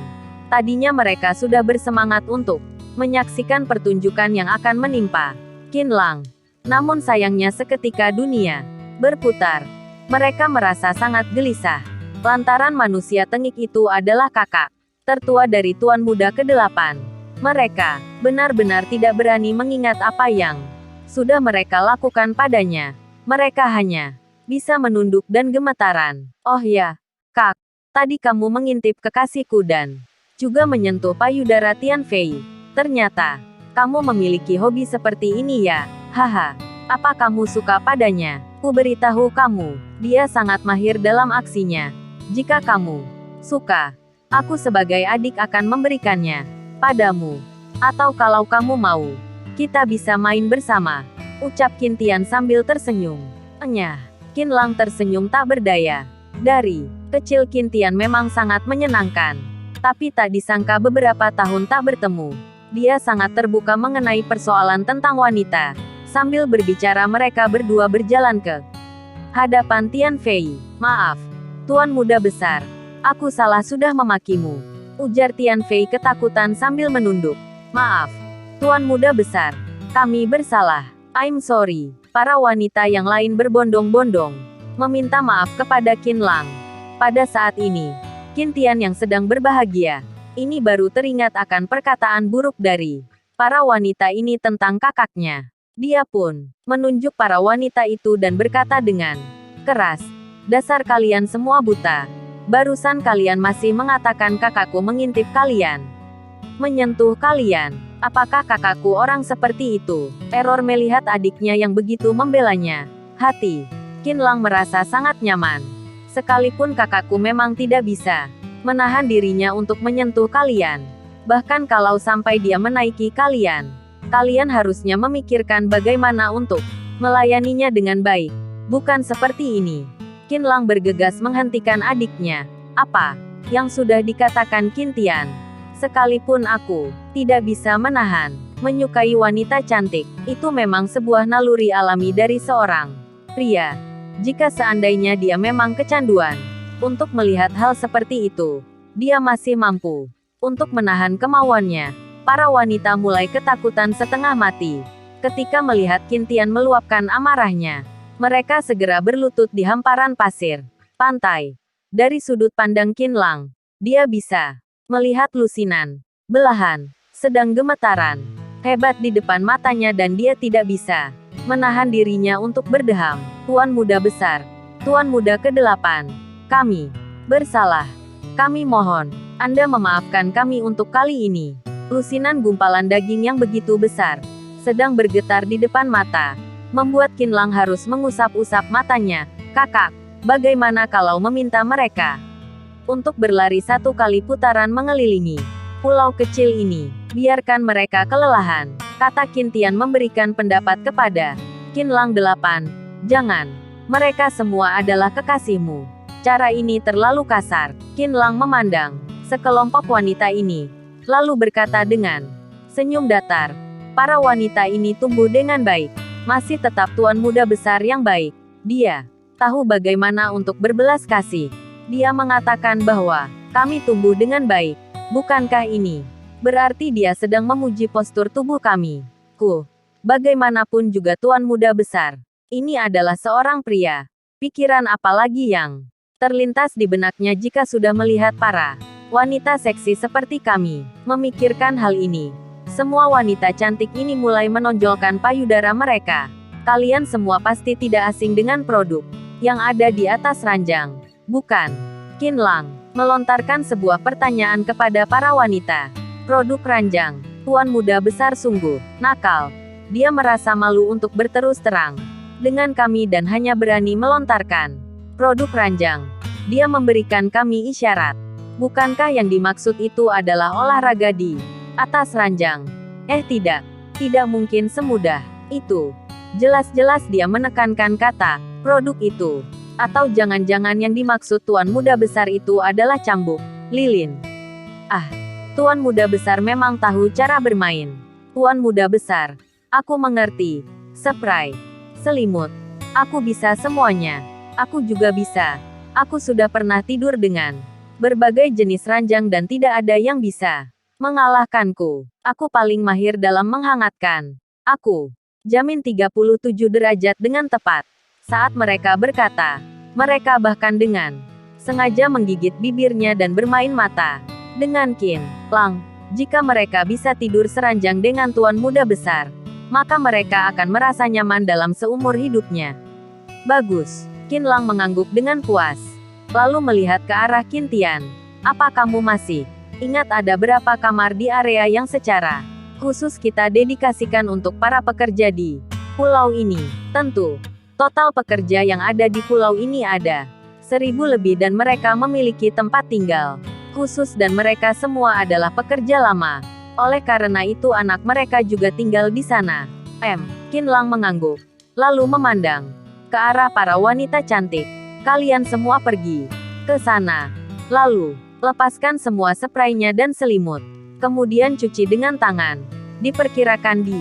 Tadinya mereka sudah bersemangat untuk menyaksikan pertunjukan yang akan menimpa Qin Lang. Namun sayangnya seketika dunia berputar. Mereka merasa sangat gelisah. Lantaran manusia tengik itu adalah kakak tertua dari Tuan Muda ke-8. Mereka benar-benar tidak berani mengingat apa yang sudah mereka lakukan padanya. Mereka hanya bisa menunduk dan gemetaran. Oh ya, Kak, tadi kamu mengintip kekasihku dan juga menyentuh payudara Tian Fei. Ternyata, kamu memiliki hobi seperti ini ya? Haha, apa kamu suka padanya? Ku beritahu kamu, dia sangat mahir dalam aksinya. Jika kamu suka, aku sebagai adik akan memberikannya padamu. Atau kalau kamu mau, kita bisa main bersama. Ucap Qin Tian sambil tersenyum. Enyah. Qin Lang tersenyum tak berdaya. Dari kecil Qin Tian memang sangat menyenangkan. Tapi tak disangka beberapa tahun tak bertemu, dia sangat terbuka mengenai persoalan tentang wanita. Sambil berbicara mereka berdua berjalan ke hadapan Tian Fei. Maaf, Tuan Muda Besar. Aku salah sudah memakimu. Ujar Tian Fei ketakutan sambil menunduk. Maaf, Tuan Muda Besar. Kami bersalah. I'm sorry. Para wanita yang lain berbondong-bondong meminta maaf kepada Qin Lang. Pada saat ini, Qin Tian yang sedang berbahagia, ini baru teringat akan perkataan buruk dari para wanita ini tentang kakaknya. Dia pun menunjuk para wanita itu dan berkata dengan keras, "Dasar kalian semua buta. Barusan kalian masih mengatakan kakakku mengintip kalian, menyentuh kalian. Apakah kakakku orang seperti itu?" Error melihat adiknya yang begitu membelanya. Hati Qin Lang merasa sangat nyaman. Sekalipun kakakku memang tidak bisa menahan dirinya untuk menyentuh kalian. Bahkan kalau sampai dia menaiki kalian, kalian harusnya memikirkan bagaimana untuk melayaninya dengan baik. Bukan seperti ini. Qin Lang bergegas menghentikan adiknya. Apa yang sudah dikatakan Qin Tian? Sekalipun aku tidak bisa menahan menyukai wanita cantik, itu memang sebuah naluri alami dari seorang pria. Jika seandainya dia memang kecanduan untuk melihat hal seperti itu, dia masih mampu untuk menahan kemauannya. Para wanita mulai ketakutan setengah mati ketika melihat Qin Tian meluapkan amarahnya. Mereka segera berlutut di hamparan pasir pantai. Dari sudut pandang Qin Lang, dia bisa melihat lusinan belahan sedang gemetaran hebat di depan matanya dan dia tidak bisa menahan dirinya untuk berdeham. Tuan Muda Besar, Tuan Muda ke-8, kami bersalah. Kami mohon Anda memaafkan kami untuk kali ini. Lusinan gumpalan daging yang begitu besar sedang bergetar di depan mata, membuat Qin Lang harus mengusap-usap matanya. Kakak, bagaimana kalau meminta mereka untuk berlari satu kali putaran mengelilingi pulau kecil ini? Biarkan mereka kelelahan, kata Qin Tian memberikan pendapat kepada Qin Lang 8. Jangan. Mereka semua adalah kekasihmu. Cara ini terlalu kasar. Qin Lang memandang sekelompok wanita ini, lalu berkata dengan Senyum datar. Para wanita ini tumbuh dengan baik. Masih tetap tuan muda besar yang baik. Dia tahu bagaimana untuk berbelas kasih. Dia mengatakan bahwa kami tumbuh dengan baik. Bukankah ini berarti dia sedang memuji postur tubuh kami? Bagaimanapun juga tuan muda besar. Ini adalah seorang pria. Pikiran apa lagi yang terlintas di benaknya jika sudah melihat para wanita seksi seperti kami memikirkan hal ini? Semua wanita cantik ini mulai menonjolkan payudara mereka. Kalian semua pasti tidak asing dengan produk yang ada di atas ranjang, bukan? Qin Lang melontarkan sebuah pertanyaan kepada para wanita. Produk ranjang. Tuan muda besar sungguh nakal. Dia merasa malu untuk berterus terang dengan kami dan hanya berani melontarkan produk ranjang. Dia memberikan kami isyarat. Bukankah yang dimaksud itu adalah olahraga di atas ranjang? Tidak mungkin semudah itu. Jelas-jelas dia menekankan kata produk itu. Atau jangan-jangan yang dimaksud tuan muda besar itu adalah cambuk lilin. Tuan muda besar memang tahu cara bermain. Tuan muda besar, aku mengerti. Spray, selimut, aku bisa semuanya. Aku juga bisa. Aku sudah pernah tidur dengan berbagai jenis ranjang dan tidak ada yang bisa mengalahkanku. Aku paling mahir dalam menghangatkan. Aku jamin 37 derajat dengan tepat. Saat mereka berkata, mereka bahkan dengan sengaja menggigit bibirnya dan bermain mata dengan Qin Lang. Jika mereka bisa tidur seranjang dengan tuan muda besar, maka mereka akan merasa nyaman dalam seumur hidupnya. Bagus. Qin Lang mengangguk dengan puas. Lalu melihat ke arah Qin Tian. Apa kamu masih ingat ada berapa kamar di area yang secara khusus kita dedikasikan untuk para pekerja di pulau ini? Tentu. Total pekerja yang ada di pulau ini ada 1.000 lebih dan mereka memiliki tempat tinggal khusus dan mereka semua adalah pekerja lama. Oleh karena itu anak mereka juga tinggal di sana. Qin Lang mengangguk. Lalu memandang ke arah para wanita cantik. Kalian semua pergi ke sana. Lalu, lepaskan semua spraynya dan selimut. Kemudian cuci dengan tangan. Diperkirakan di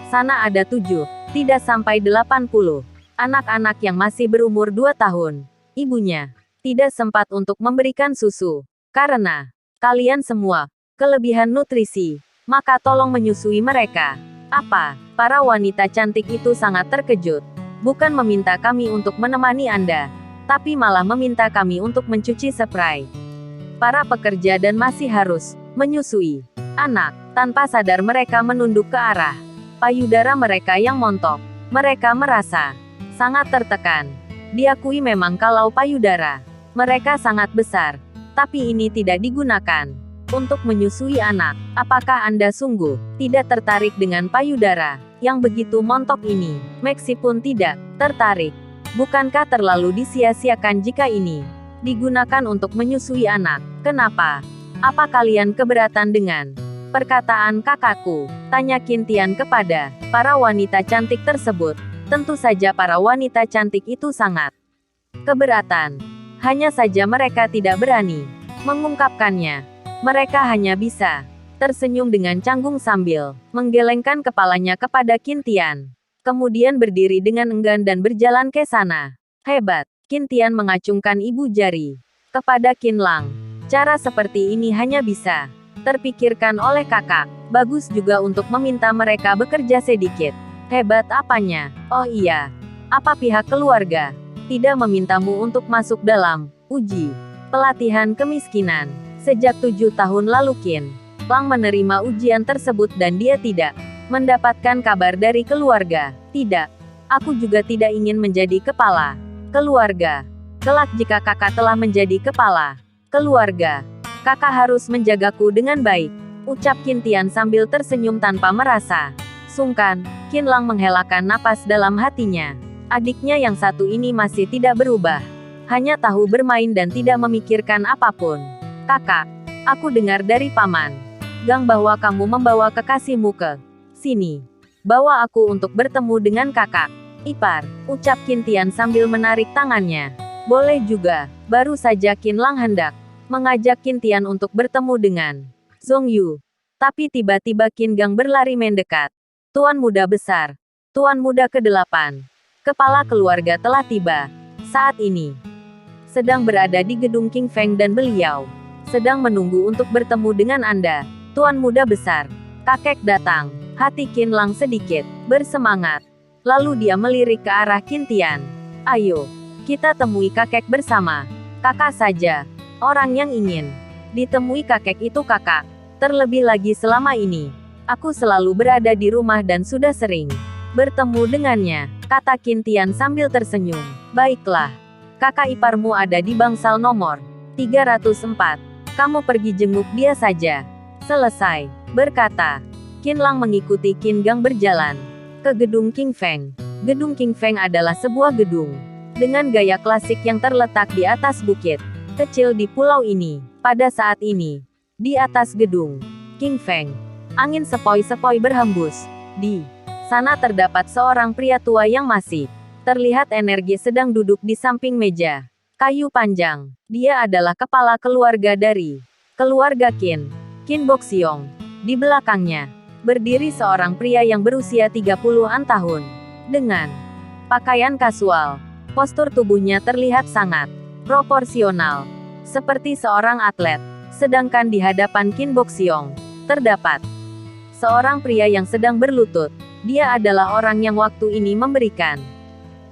sana ada 7, tidak sampai 80 anak-anak yang masih berumur 2 tahun. Ibunya tidak sempat untuk memberikan susu. Karena kalian semua kelebihan nutrisi, maka tolong menyusui mereka. Apa? Para wanita cantik itu sangat terkejut. Bukan meminta kami untuk menemani Anda, tapi malah meminta kami untuk mencuci spray para pekerja dan masih harus menyusui anak. Tanpa sadar mereka menunduk ke arah payudara mereka yang montok. Mereka merasa sangat tertekan. Diakui memang kalau payudara mereka sangat besar, tapi ini tidak digunakan untuk menyusui anak. Apakah Anda sungguh tidak tertarik dengan payudara yang begitu montok ini? Maxi pun tidak tertarik. Bukankah terlalu disia-siakan jika ini digunakan untuk menyusui anak? Kenapa? Apa kalian keberatan dengan perkataan kakakku? Tanya Qin Tian kepada para wanita cantik tersebut. Tentu saja para wanita cantik itu sangat keberatan. Hanya saja mereka tidak berani mengungkapkannya. Mereka hanya bisa tersenyum dengan canggung sambil menggelengkan kepalanya kepada Qin Tian. Kemudian berdiri dengan enggan dan berjalan ke sana. Hebat. Qin Tian mengacungkan ibu jari kepada Qin Lang. Cara seperti ini hanya bisa terpikirkan oleh kakak. Bagus juga untuk meminta mereka bekerja sedikit. Hebat apanya? Oh iya. Apa pihak keluarga tidak memintamu untuk masuk dalam uji pelatihan kemiskinan? Sejak 7 tahun lalu Qin Lang menerima ujian tersebut dan dia tidak mendapatkan kabar dari keluarga. Tidak. Aku juga tidak ingin menjadi kepala keluarga. Kelak jika kakak telah menjadi kepala keluarga, kakak harus menjagaku dengan baik. Ucap Qin Tian sambil tersenyum tanpa merasa sungkan. Qin Lang menghelakan napas dalam hatinya. Adiknya yang satu ini masih tidak berubah. Hanya tahu bermain dan tidak memikirkan apapun. Kakak, aku dengar dari Paman Gang bahwa kamu membawa kekasihmu ke sini. Bawa aku untuk bertemu dengan kakak ipar, ucap Qin Tian sambil menarik tangannya. Boleh juga. Baru saja Qin Lang hendak mengajak Qin Tian untuk bertemu dengan Zhong Yu. Tapi tiba-tiba Qin Gang berlari mendekat. Tuan Muda Besar. Tuan Muda ke-8. Kepala keluarga telah tiba. Saat ini. Sedang berada di gedung King Feng dan beliau sedang menunggu untuk bertemu dengan Anda. Tuan Muda Besar. Kakek datang. Hati Qin Lang sedikit bersemangat. Lalu dia melirik ke arah Qin Tian. Ayo, kita temui kakek bersama. Kakak saja. Orang yang ingin ditemui kakek itu kakak. Terlebih lagi selama ini. Aku selalu berada di rumah dan sudah sering bertemu dengannya, kata Qin Tian sambil tersenyum. Baiklah. Kakak iparmu ada di bangsal nomor 304. Kamu pergi jenguk dia saja. Selesai. Berkata, Qin Lang mengikuti Qin Gang berjalan ke gedung King Feng. Gedung King Feng adalah sebuah gedung dengan gaya klasik yang terletak di atas bukit kecil di pulau ini. Pada saat ini, di atas gedung King Feng, angin sepoi-sepoi berhembus. Di sana terdapat seorang pria tua yang masih terlihat energi sedang duduk di samping meja kayu panjang. Dia adalah kepala keluarga dari keluarga Qin, Qin Boxiong. Di belakangnya, berdiri seorang pria yang berusia 30-an tahun. Dengan pakaian kasual, postur tubuhnya terlihat sangat proporsional, seperti seorang atlet. Sedangkan di hadapan Qin Boxiong, terdapat seorang pria yang sedang berlutut. Dia adalah orang yang waktu ini memberikan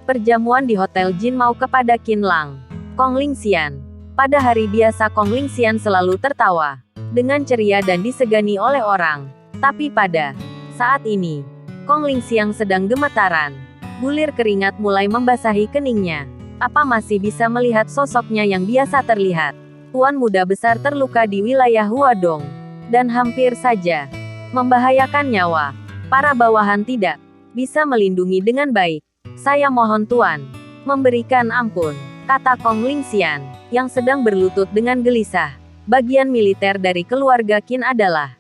perjamuan di Hotel Jin Mao kepada Qin Lang. Kong Lingxian. Pada hari biasa Kong Lingxian selalu tertawa dengan ceria dan disegani oleh orang. Tapi pada saat ini, Kong Lingxian sedang gemetaran. Bulir keringat mulai membasahi keningnya. Apa masih bisa melihat sosoknya yang biasa terlihat? Tuan Muda Besar terluka di wilayah Huadong dan hampir saja membahayakan nyawa. Para bawahan tidak bisa melindungi dengan baik. Saya mohon Tuan memberikan ampun, kata Kong Lingxian, yang sedang berlutut dengan gelisah. Bagian militer dari keluarga Qin adalah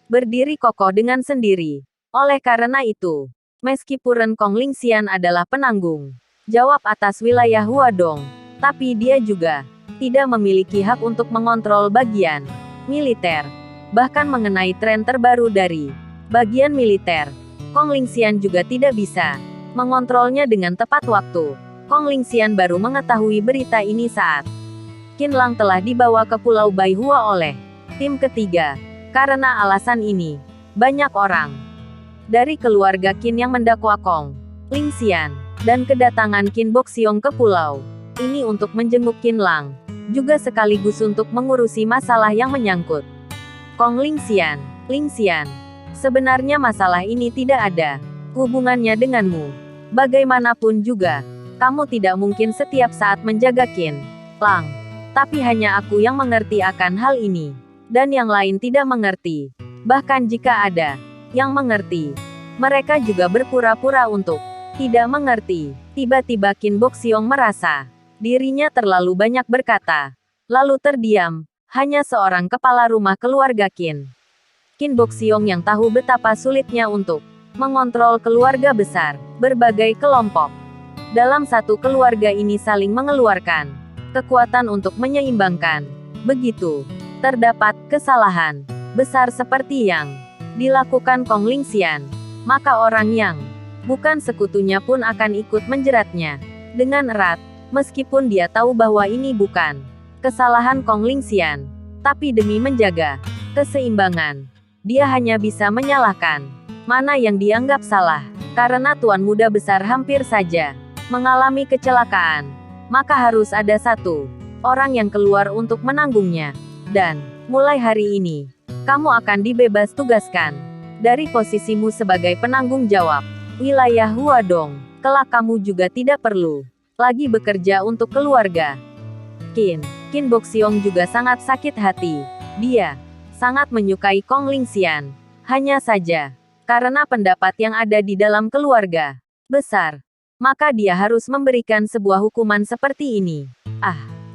berdiri kokoh dengan sendiri. Oleh karena itu, meskipun Kong Lingxian adalah penanggung jawab atas wilayah Huadong, tapi dia juga tidak memiliki hak untuk mengontrol bagian militer. Bahkan mengenai tren terbaru dari bagian militer, Kong Lingxian juga tidak bisa mengontrolnya dengan tepat waktu. Kong Lingxian baru mengetahui berita ini saat Qin Lang telah dibawa ke Pulau Baihua oleh tim ketiga. Karena alasan ini, banyak orang dari keluarga Qin yang mendakwa Kong Lingxian dan kedatangan Qin Boxiong ke pulau ini untuk menjenguk Qin Lang, juga sekaligus untuk mengurusi masalah yang menyangkut Kong Lingxian. Lingxian, sebenarnya masalah ini tidak ada hubungannya denganmu. Bagaimanapun juga, kamu tidak mungkin setiap saat menjaga Qin Lang. Tapi hanya aku yang mengerti akan hal ini. Dan yang lain tidak mengerti. Bahkan jika ada yang mengerti, mereka juga berpura-pura untuk tidak mengerti. Tiba-tiba Qin Boxiong merasa dirinya terlalu banyak berkata. Lalu terdiam. Hanya seorang kepala rumah keluarga Qin. Qin Boxiong yang tahu betapa sulitnya untuk mengontrol keluarga besar, berbagai kelompok dalam satu keluarga ini saling mengeluarkan kekuatan untuk menyeimbangkan. Begitu terdapat kesalahan besar seperti yang dilakukan Kong Lingxian, maka orang yang bukan sekutunya pun akan ikut menjeratnya dengan erat, meskipun dia tahu bahwa ini bukan kesalahan Kong Lingxian, tapi demi menjaga keseimbangan, dia hanya bisa menyalahkan mana yang dianggap salah. Karena Tuan Muda Besar hampir saja mengalami kecelakaan, maka harus ada satu orang yang keluar untuk menanggungnya. Dan, mulai hari ini, kamu akan dibebas tugaskan dari posisimu sebagai penanggung jawab wilayah Huadong. Kelak kamu juga tidak perlu lagi bekerja untuk keluarga Qin. Qin Boxiong juga sangat sakit hati. Dia sangat menyukai Kong Lingxian. Hanya saja, karena pendapat yang ada di dalam keluarga besar, maka dia harus memberikan sebuah hukuman seperti ini.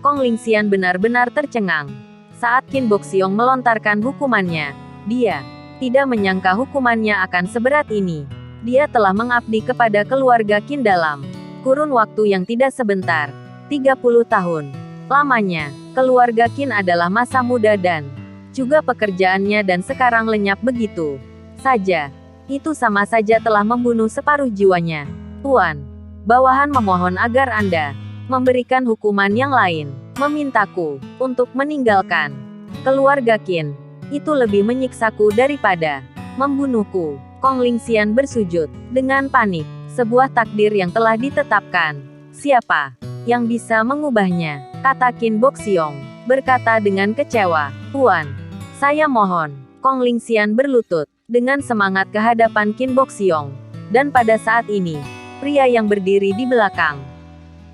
Kong Lingxian benar-benar tercengang saat Qin Boxiong melontarkan hukumannya. Dia tidak menyangka hukumannya akan seberat ini. Dia telah mengabdi kepada keluarga Qin dalam kurun waktu yang tidak sebentar, 30 tahun. Lamanya, keluarga Qin adalah masa muda dan Juga pekerjaannya dan sekarang lenyap begitu saja. Itu sama saja telah membunuh separuh jiwanya. Tuan, bawahan memohon agar Anda memberikan hukuman yang lain. Memintaku untuk meninggalkan keluarga Qin. Itu lebih menyiksaku daripada membunuhku. Kong Lingxian bersujud dengan panik. Sebuah takdir yang telah ditetapkan. Siapa yang bisa mengubahnya? Kata Qin Boxiong, berkata dengan kecewa. Tuan, saya mohon. Kong Lingxian berlutut dengan semangat ke hadapan Qin Boxiong. Dan pada saat ini, pria yang berdiri di belakang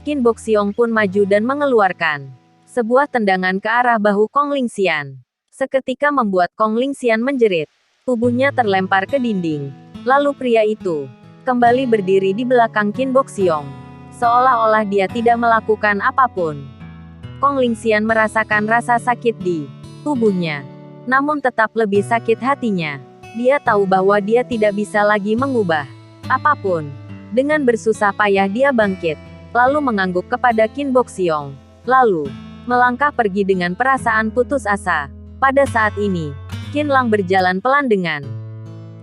Qin Boxiong pun maju dan mengeluarkan sebuah tendangan ke arah bahu Kong Lingxian. Seketika membuat Kong Lingxian menjerit. Tubuhnya terlempar ke dinding. Lalu pria itu kembali berdiri di belakang Qin Boxiong. Seolah-olah dia tidak melakukan apapun. Kong Lingxian merasakan rasa sakit di tubuhnya. Namun tetap lebih sakit hatinya. Dia tahu bahwa dia tidak bisa lagi mengubah apapun. Dengan bersusah payah dia bangkit. Lalu mengangguk kepada Qin Boxiong. Lalu melangkah pergi dengan perasaan putus asa. Pada saat ini, Qin Lang berjalan pelan dengan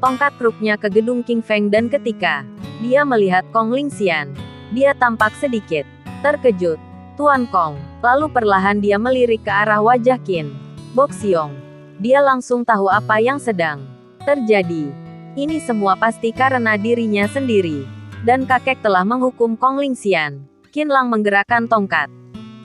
tongkat truknya ke gedung King Feng dan ketika dia melihat Kong Lingxian, dia tampak sedikit terkejut. Tuan Kong. Lalu perlahan dia melirik ke arah wajah Qin Boxiong. Dia langsung tahu apa yang sedang terjadi. Ini semua pasti karena dirinya sendiri. Dan kakek telah menghukum Kong Lingxian. Qin Lang menggerakkan tongkat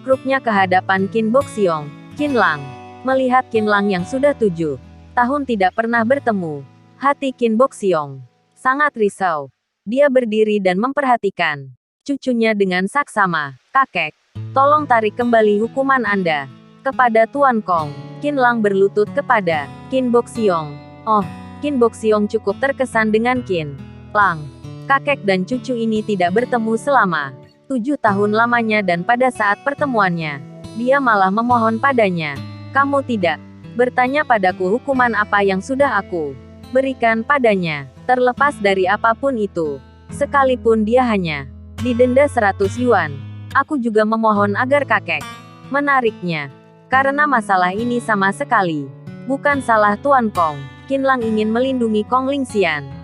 truknya ke hadapan Qin Boxiong. Qin Lang melihat Qin Lang yang sudah 7 tahun tidak pernah bertemu. Hati Qin Boxiong sangat risau. Dia berdiri dan memperhatikan cucunya dengan saksama. Kakek, tolong tarik kembali hukuman Anda kepada Tuan Kong. Qin Lang berlutut kepada Qin Boxiong. Oh, Qin Boxiong cukup terkesan dengan Qin Lang. Kakek dan cucu ini tidak bertemu selama 7 tahun lamanya dan pada saat pertemuannya, dia malah memohon padanya. Kamu tidak bertanya padaku hukuman apa yang sudah aku berikan padanya, terlepas dari apapun itu. Sekalipun dia hanya didenda 100 yuan. Aku juga memohon agar kakek menariknya. Karena masalah ini sama sekali bukan salah Tuan Kong. Qin Lang ingin melindungi Kong Lingxian.